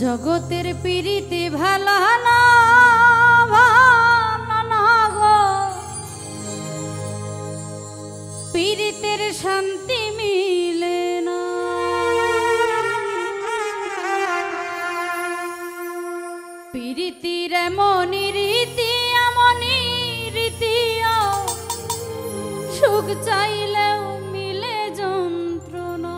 জগতের পিরিতে ভালা না ভালা না গো, পিরিতের শান্তি মিলে না। পিরিতির এমনই রীতি এমনই রীতিও, সুখ চাইলেও মিলে যন্ত্রণা।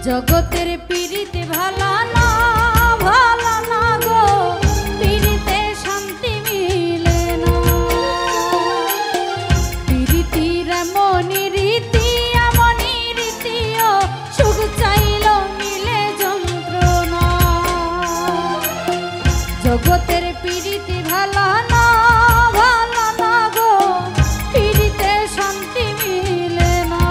জগতের পিরিতে ভালা না ভালা না গো, পিরিতে শান্তি মিলে না। পিরিতির এমনই রীতি এমনই রীতিও, সুখ চাইলেও মিলে যন্ত্রণা। জগতের পিরিতে ভালা না ভালা না গো, পিরিতে শান্তি মিলে না।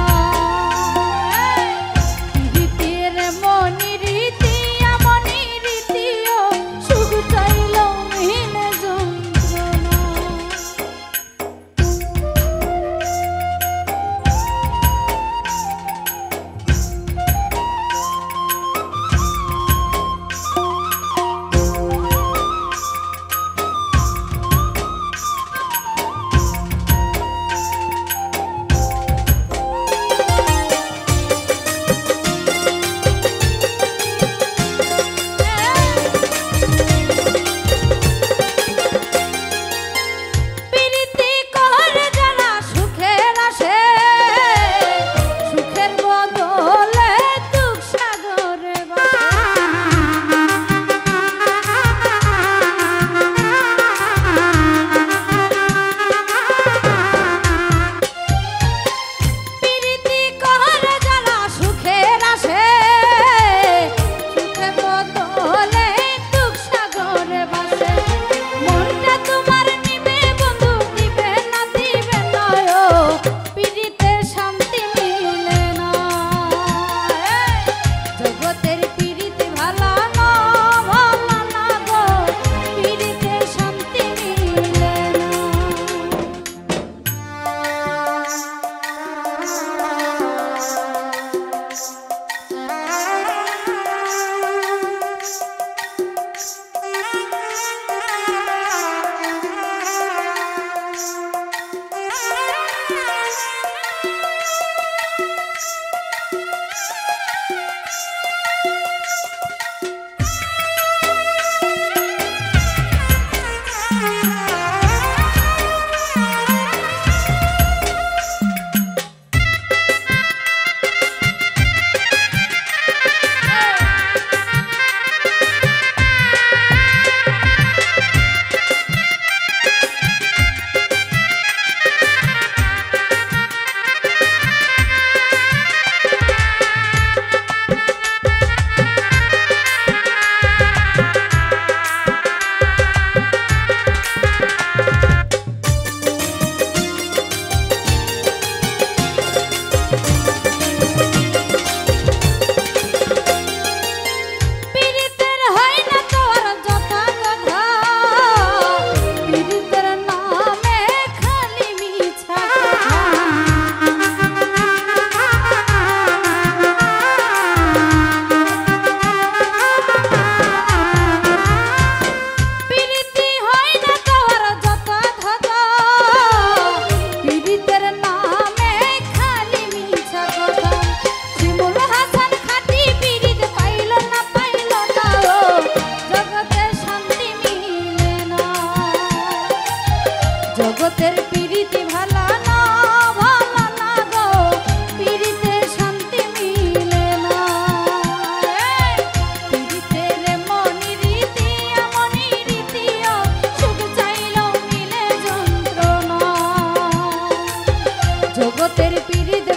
জগতের পিরিতে ভালা না ভালা না গো, পিরিতে শান্তি মিলে না। পিরিতের এমনই রীতি এমনই রীতিও, সুখ চাইলেও মিলে যন্ত্রণা। জগতের পিরিতে